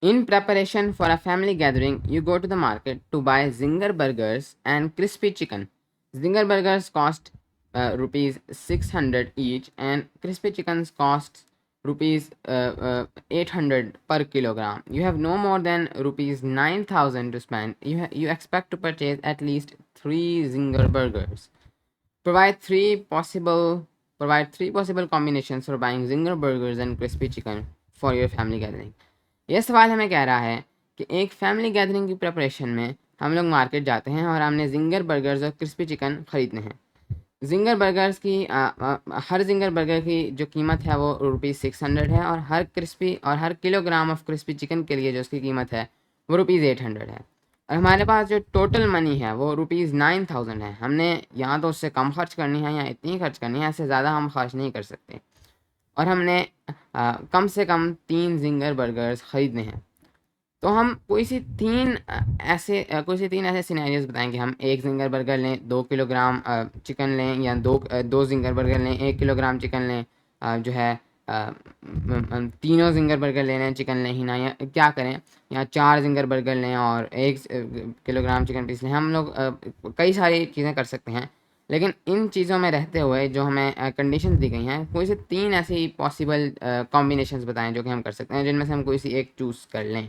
In preparation for a family gathering, you go to the market to buy Zinger burgers and crispy chicken. Zinger burgers cost rupees 600 each, and crispy chickens cost rupees 800 per kilogram. You have no more than rupees 9,000 to spend. You expect to purchase at least 3 Zinger burgers. Provide three possible Provide three possible combinations for buying Zinger burgers and crispy chicken for your family gathering. ये सवाल हमें कह रहा है कि एक family gathering की preparation में हम लोग मार्केट जाते हैं और हमने जिंगर बर्गर्स और क्रिस्पी चिकन खरीदने हैं। जिंगर बर्गर्स की हर जिंगर बर्गर की जो कीमत है वो ₹600 है, और हर किलोग्राम ऑफ क्रिस्पी चिकन के लिए जो उसकी कीमत है वो ₹800 है। और हमारे पास जो टोटल मनी है वो ₹9000 है। हमने यहाँ तो उससे कम खर्च करनी है या इतनी खर्च करनी है, ऐसे ज़्यादा हम खर्च नहीं कर सकते। और हमने कम से कम 3 जिंगर बर्गर्स ख़रीदने हैं। तो हम कोई सी तीन ऐसे सिनेरियोज बताएंगे। हम एक जिंगर बर्गर लें, 2 किलोग्राम चिकन लें, या दो जिंगर बर्गर लें, 1 किलोग्राम चिकन लें, जो है तीनों जिंगर बर्गर ले लें, चिकन लें ही ना, या क्या करें, या 4 जिंगर बर्गर लें और 1 किलोग्राम चिकन पीस लें। हम लोग कई सारी चीज़ें कर सकते हैं, लेकिन इन चीज़ों में रहते हुए जो हमें कंडीशंस दी गई हैं, कोई से 3 ऐसी पॉसिबल कॉम्बिनेशंस बताएं जो कि हम कर सकते हैं, जिनमें से हम कोई सी एक चूज़ कर लें।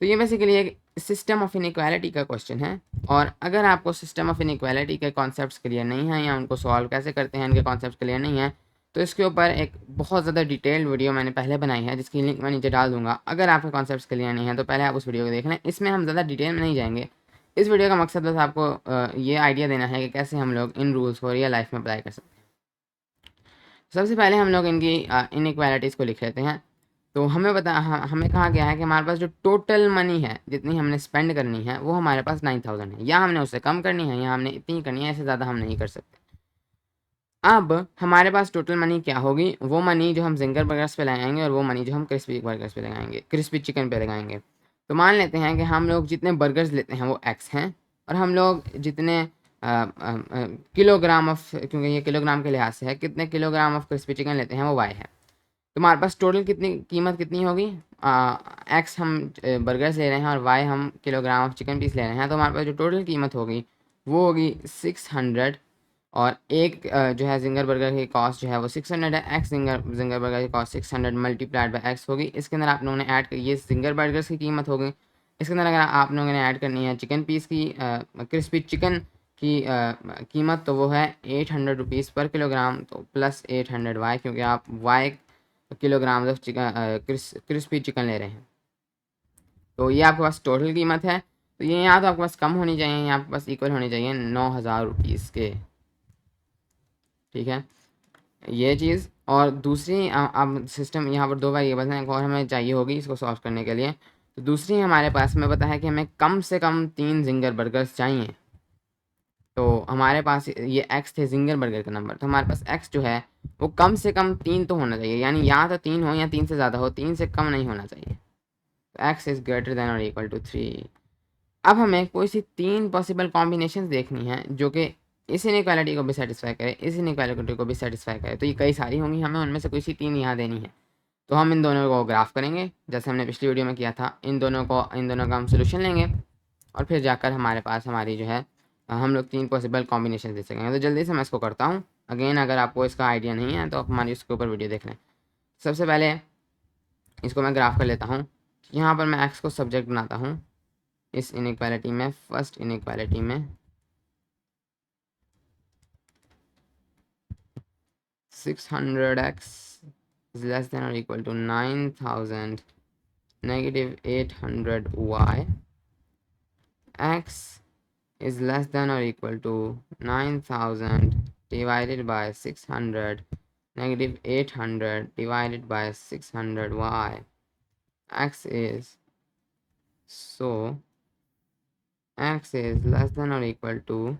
तो ये बेसिकली एक सिस्टम ऑफ इनइक्वालिटी का क्वेश्चन है, और अगर आपको सिस्टम ऑफ इनइक्वालिटी के कॉन्सेप्ट्स क्लियर नहीं हैं, या उनको सॉल्व कैसे करते हैं इनके कॉन्सेप्ट्स क्लियर नहीं हैं, तो इसके ऊपर एक बहुत ज़्यादा डिटेल्ड वीडियो मैंने पहले बनाई है, जिसकी लिंक मैं नीचे डाल दूंगा। अगर आपके कॉन्सेप्ट्स क्लियर नहीं हैं तो पहले आप उस वीडियो को देख लें। इसमें हम ज़्यादा डिटेल में नहीं जाएंगे। इस वीडियो का मकसद बस आपको ये आइडिया देना है कि कैसे हम लोग इन रूल्स को रियल लाइफ में अप्लाई कर सकते हैं। सबसे पहले हम लोग इनकी इनइक्वालिटीज़ को लिख लेते हैं। तो हमें कहा गया है कि हमारे पास जो टोटल मनी है, जितनी हमने स्पेंड करनी है, वो हमारे पास 9000 है। या हमने उससे कम करनी है, या हमने इतनी करनी है, ऐसे ज़्यादा हम नहीं कर सकते। अब हमारे पास टोटल मनी क्या होगी? वो मनी जो हम जिंगर बर्गर्स पे लगाएंगे, और वो मनी जो हम क्रिस्पी बर्गर्स पे लगाएंगे, क्रिस्पी चिकन पे लगाएंगे। तो मान लेते हैं कि हम लोग जितने बर्गर्स लेते हैं वो एक्स हैं, और हम लोग जितने किलोग्राम ऑफ, क्योंकि ये किलोग्राम के लिहाज से है, कितने किलोग्राम ऑफ क्रिस्पी चिकन लेते हैं वो वाई है। तो हमारे पास टोटल कितनी कीमत कितनी होगी? एक्स हम बर्गर्स ले रहे हैं, और वाई हम किलोग्राम ऑफ चिकन पीस ले रहे हैं। तो हमारे पास जो टोटल कीमत होगी वो होगी 600। और एक जो है जिंगर बर्गर की कॉस्ट जो है वो 600 है। एक्स जिंगर बर्गर की कॉस्ट 600 मल्टीप्लाइड बाई एक्स होगी। इसके अंदर आप लोगों ने ऐड करी, ये जिंगर बर्गर्स की कीमत होगी। इसके अंदर अगर आप लोगों ने ऐड करनी है चिकन पीस की, क्रिस्पी चिकन की कीमत, तो वो है ₹800 पर किलोग्राम। तो प्लस 800 वाई, क्योंकि आप Y kilogram of chicken crispy chicken ले रहे हैं। तो ये आपके पास टोटल कीमत है। तो ये यहाँ तो आपके पास कम होनी चाहिए, यहाँ आपके पास इक्वल होनी चाहिए ₹9000 के। ठीक है, ये चीज़। और दूसरी अब सिस्टम यहाँ पर 2 वेरिएबल्स हैं, एक और हमें चाहिए होगी इसको सॉल्व करने के लिए। तो दूसरी हमारे पास में पता है कि हमें कम से कम 3 जिंगर बर्गर्स चाहिए। तो हमारे पास ये एक्स थे जिंगर बर्गर का नंबर, तो हमारे पास एक्स जो है वो कम से कम 3 तो होना चाहिए, यानी या तो 3 हो या 3 से ज़्यादा हो, 3 से कम नहीं होना चाहिए। तो एक्स इज़ ग्रेटर देन और इक्वल टू 3। अब हमें कोई सी 3 पॉसिबल कॉम्बिनेशन देखनी है जो कि इस इनइक्वालिटी को भी सेटिस्फाई करे, इस इनइक्वालिटी को भी सेटिस्फाई करे। तो ये कई सारी होंगी, हमें उनमें से कोई सी 3 यहाँ देनी है। तो हम इन दोनों को ग्राफ करेंगे, जैसे हमने पिछली वीडियो में किया था। इन दोनों का हम सोल्यूशन लेंगे, और फिर जाकर हमारे पास हमारी जो है हम लोग 3 पॉसिबल कॉम्बिनेशन दे सकेंगे। तो जल्दी से मैं इसको करता हूँ। अगेन, अगर आपको इसका आइडिया नहीं है तो आप हमारी इसके ऊपर वीडियो देख लें। सबसे पहले इसको मैं ग्राफ कर लेता हूँ। यहाँ पर मैं एक्स को सब्जेक्ट बनाता हूँ इस इनइक्वालिटी में। फर्स्ट इनइक्वालिटी में 600x is less than or equal to 9000 negative 800y, x is less than or equal to 9000 divided by 600 negative 800 divided by 600y. X is less than or equal to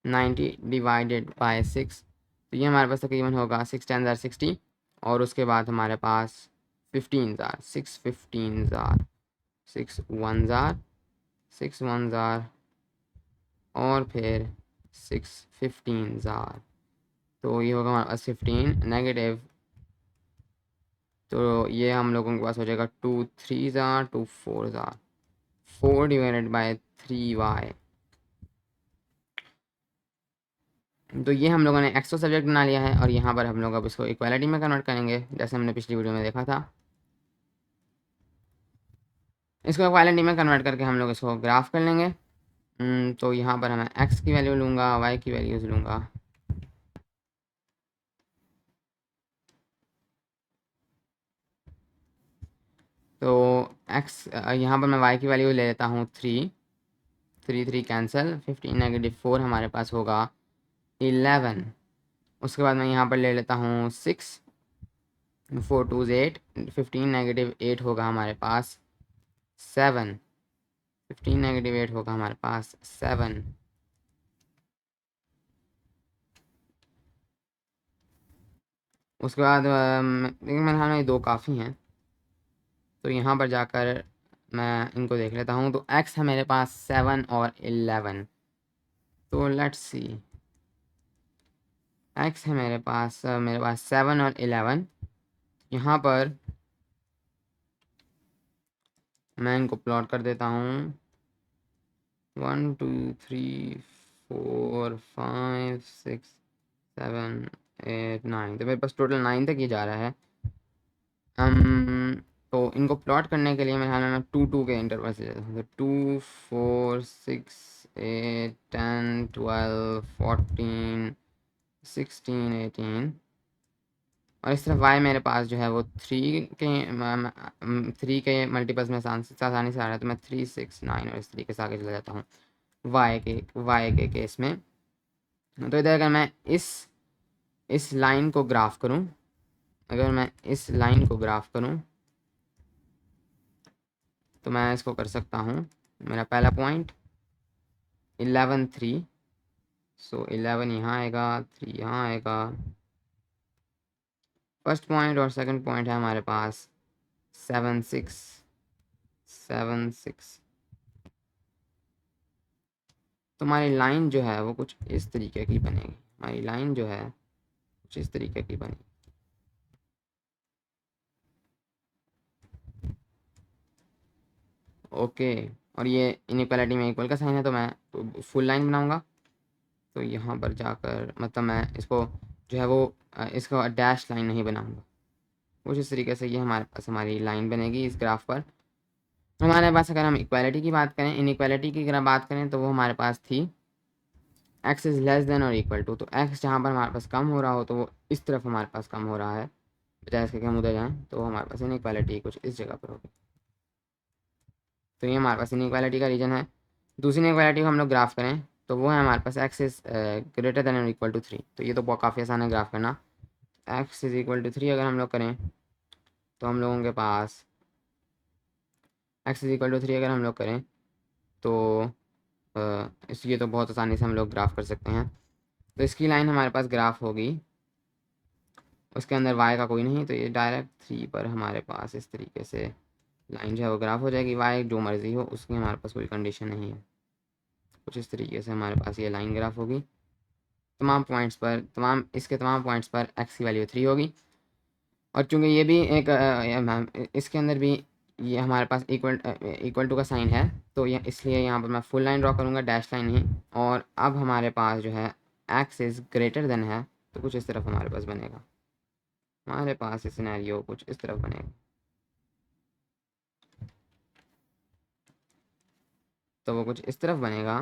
90 divided by 6। तो ये हमारे पास तकरीबन होगा 6 10 ज़ार 60, और उसके बाद हमारे पास 15 ज़ार 6 15 ज़ार 6 1 ज़ार 6 1 ज़ार, और फिर 6 15 ज़ार। तो ये होगा हमारे पास 15 नेगेटिव तो ये हम लोगों के पास हो जाएगा 2 3 ज़ा 2 4 ज़ा 4 डिवाइडेड बाय 3y। तो ये हम लोगों ने एक्स को सब्जेक्ट बना लिया है और यहाँ पर हम लोग अब इसको इक्वालिटी में कन्वर्ट करेंगे जैसे हमने पिछली वीडियो में देखा था। इसको इक्वालिटी में कन्वर्ट करके हम लोग इसको ग्राफ कर लेंगे। तो यहाँ पर मैं एक्स की वैल्यू लूँगा, वाई की वैल्यूज़ लूँगा। तो एक्स यहाँ पर मैं वाई की वैल्यू ले लेता हूँ 3 3 3 कैंसिल, 15 नेगेटिव 4 हमारे पास होगा 11। उसके बाद मैं यहाँ पर ले लेता हूँ 6 4 2 8, 15 नेगेटिव 8 होगा हमारे पास 7, 15 नेगेटिव 8 होगा हमारे पास 7। उसके बाद लेकिन मेरे ख्याल में ये 2 काफ़ी हैं, तो यहाँ पर जाकर मैं इनको देख लेता हूँ। तो x है मेरे पास 7 और 11। तो लेट्स सी, x है मेरे पास 7 और 11। यहाँ पर मैं इनको प्लॉट कर देता हूँ 1 2 3 4 5 6 7 8 9। तो मेरे पास टोटल 9 तक ही जा रहा है। तो इनको प्लॉट करने के लिए मेरे ख्याल में मैं 2 2 के इंटरवल से लेता हूँ। तो 2 4 6 8 10 12 14 16 18 और इस तरफ y मेरे पास जो है वो 3 के मल्टीपल्स में आसानी से आ रहा है। तो मैं 3 6 9 और इस तरीके से आगे चला जाता हूँ y के केस में। तो इधर अगर मैं इस लाइन को ग्राफ करूँ, अगर मैं इस लाइन को ग्राफ करूँ तो मैं इसको कर सकता हूँ। मेरा पहला पॉइंट 11 3, सो 11 यहाँ आएगा, 3 यहाँ आएगा। फर्स्ट पॉइंट और सेकंड पॉइंट है हमारे पास 7 6 7 6। तो हमारी लाइन जो है वो कुछ इस तरीके की बनेगी। हमारी लाइन जो है कुछ इस तरीके की बनेगी। ओके, और ये इनइक्वालिटी में इक्वल का साइन है तो मैं तो फुल लाइन बनाऊंगा। तो यहाँ पर जाकर मतलब मैं इसको जो है वो इसको डैश लाइन नहीं बनाऊंगा। कुछ इस तरीके से ये हमारे पास हमारी लाइन बनेगी इस ग्राफ पर। हमारे पास अगर हम इक्वालिटी की बात करें, इनइक्वालिटी की अगर बात करें तो वो हमारे पास थी x इज़ लेस देन और इक्वल टू। तो x जहाँ पर हमारे पास कम हो रहा हो तो वो इस तरफ हमारे पास कम हो रहा है, बजाय इसके कि हम उधर जाएँ। तो हमारे पास इनइक्वालिटी कुछ इस जगह पर होगी। तो ये हमारे पास इनइक्वालिटी का रीजन है। दूसरी इनइक्वालिटी को हम लोग ग्राफ करें तो वो है हमारे पास x इज़ ग्रेटर देन और इक्वल टू 3। तो ये तो काफ़ी आसान है ग्राफ करना। x इज़ इक्वल टू 3 अगर हम लोग करें तो हम लोगों के पास x इज़ इक्वल टू 3 अगर हम लोग करें तो इसलिए तो बहुत आसानी से हम लोग ग्राफ कर सकते हैं। तो इसकी लाइन हमारे पास ग्राफ होगी, उसके अंदर y का कोई नहीं, तो ये डायरेक्ट 3 पर हमारे पास इस तरीके से लाइन जो है वो ग्राफ हो जाएगी। y जो मर्ज़ी हो उसकी हमारे पास कोई कंडीशन नहीं है। कुछ इस तरीके से हमारे पास ये लाइन ग्राफ होगी। तमाम पॉइंट्स पर इसके तमाम पॉइंट्स पर x की वैल्यू 3 होगी। और चूँकि ये भी एक इसके अंदर भी ये हमारे पास इक्वल टू का साइन है, तो ये इसलिए यहाँ पर मैं फुल लाइन ड्रॉ करूँगा, डैश लाइन नहीं। और अब हमारे पास जो है x इज़ ग्रेटर देन है, तो कुछ इस तरफ हमारे पास बनेगा। हमारे पास ये सिनेरियो कुछ इस तरफ बनेगा। तो वो कुछ इस तरफ बनेगा।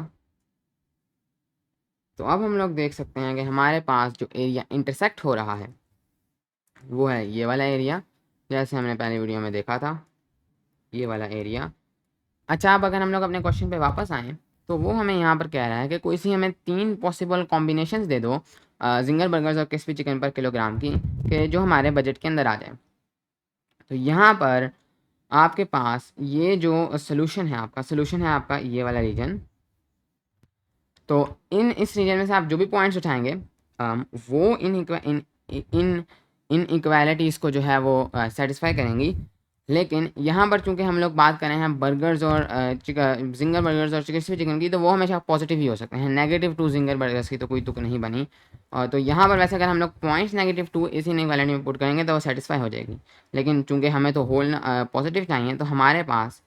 तो अब हम लोग देख सकते हैं कि हमारे पास जो एरिया इंटरसेक्ट हो रहा है वो है ये वाला एरिया, जैसे हमने पहले वीडियो में देखा था, ये वाला एरिया। अच्छा, अब अगर हम लोग अपने क्वेश्चन पे वापस आएँ तो वो हमें यहाँ पर कह रहा है कि कोई सी हमें 3 पॉसिबल कॉम्बिनेशंस दे दो जिंगर बर्गर्स और क्रिस्पी चिकन पर किलोग्राम की, कि जो हमारे बजट के अंदर आ जाए। तो यहाँ पर आपके पास ये जो सोल्यूशन है, आपका सोल्यूशन है आपका ये वाला रीजन। तो इस रीजन में से आप जो भी पॉइंट्स उठाएंगे वो इन इक्वालिटीज़ को जो है वो सेटिस्फाई करेंगी। लेकिन यहाँ पर चूंकि हम लोग बात कर रहे हैं बर्गर्स और जिंगर बर्गर्स और चिकन चिकन की, तो वो हमेशा पॉजिटिव ही हो सकते हैं। -2 जिंगर बर्गर्स की तो कोई तुक नहीं बनी। और तो यहाँ पर वैसे अगर हम लोग पॉइंट्स -2 इस इनइक्वालिटी में पुट करेंगे तो वो सेटिस्फाई हो जाएगी। लेकिन चूंकि हमें तो होल पॉजिटिव चाहिए, तो हमारे पास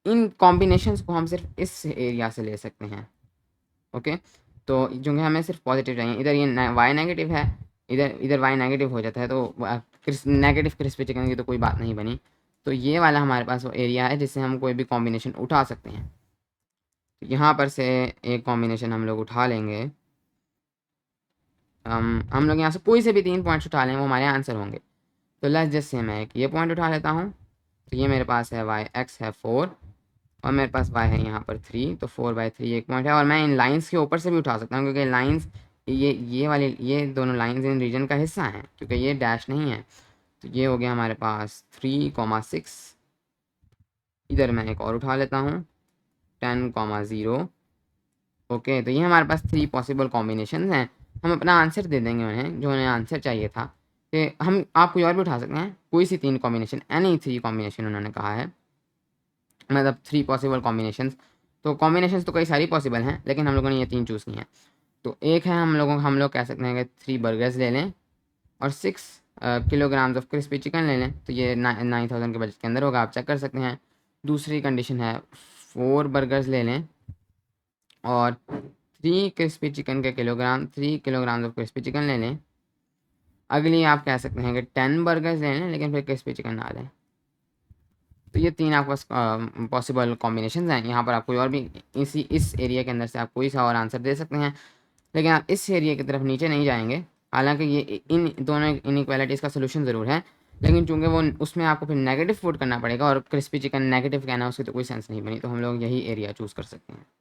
इन कॉम्बिनेशंस को हम सिर्फ इस एरिया से ले सकते हैं। ओके, तो चूँकि हमें सिर्फ पॉजिटिव चाहिए, इधर ये वाई नेगेटिव है, इधर इधर वाई नेगेटिव हो जाता है, तो नेगेटिव क्रिस्पी चिकन की तो कोई बात नहीं बनी। तो ये वाला हमारे पास वो एरिया है जिससे हम कोई भी कॉम्बिनेशन उठा सकते हैं। तो यहाँ पर से एक कॉम्बिनेशन हम लोग उठा लेंगे। हम लोग यहाँ से कोई से भी 3 पॉइंट्स उठा लें, वो हमारे आंसर होंगे। तो लेट्स जस्ट से मैं एक ये पॉइंट उठा लेता हूँ। तो ये मेरे पास है वाई एक्स है 4 और मेरे पास y है यहाँ पर 3, तो 4/3 एक पॉइंट है। और मैं इन लाइंस के ऊपर से भी उठा सकता हूँ, क्योंकि लाइंस ये वाली ये दोनों लाइंस इन रीजन का हिस्सा हैं, क्योंकि ये डैश नहीं है। तो ये हो गया हमारे पास 3,6। इधर मैं एक और उठा लेता हूँ 10,0। ओके, तो ये हमारे पास 3 पॉसिबल कॉम्बिनेशन हैं। हम अपना आंसर दे देंगे उन्हें, जो उन्हें आंसर चाहिए था। कि हम आप कोई और भी उठा सकते हैं, कोई सी 3 कॉम्बिनेशन, एनी 3 कॉम्बिनेशन उन्होंने कहा है, मतलब 3 पॉसिबल कॉम्बिनेशंस। तो कॉम्बिनेशंस तो कई सारी पॉसिबल हैं, लेकिन हम लोगों ने ये 3 चूज़ की हैं। तो एक है हम लोग कह सकते हैं कि 3 बर्गर्स ले लें और 6 किलोग्राम्स ऑफ क्रिस्पी चिकन ले लें, तो ये 9,000 के बजट के अंदर होगा, आप चेक कर सकते हैं। दूसरी कंडीशन है 4 बर्गर्स ले लें और 3 किलोग्राम्स ऑफ क्रिस्पी चिकन ले लें। अगली आप कह सकते हैं कि 10 बर्गर्स ले लें, लेकिन फिर क्रिस्पी चिकन ना लें। तो ये 3 आपके पास पॉसिबल कॉम्बिनेशंस हैं। यहाँ पर आप कोई और भी इस एरिया के अंदर से आप कोई सा और आंसर दे सकते हैं, लेकिन आप इस एरिया की तरफ नीचे नहीं जाएंगे। हालांकि ये इन दोनों इनइक्वालिटीज़ का सोल्यूशन ज़रूर है, लेकिन चूंकि वो उसमें आपको फिर नेगेटिव पुट करना पड़ेगा और क्रिस्पी चिकन नेगेटिव कहना उसकी तो कोई सेंस नहीं बनी, तो हम लोग यही एरिया चूज़ कर सकते हैं।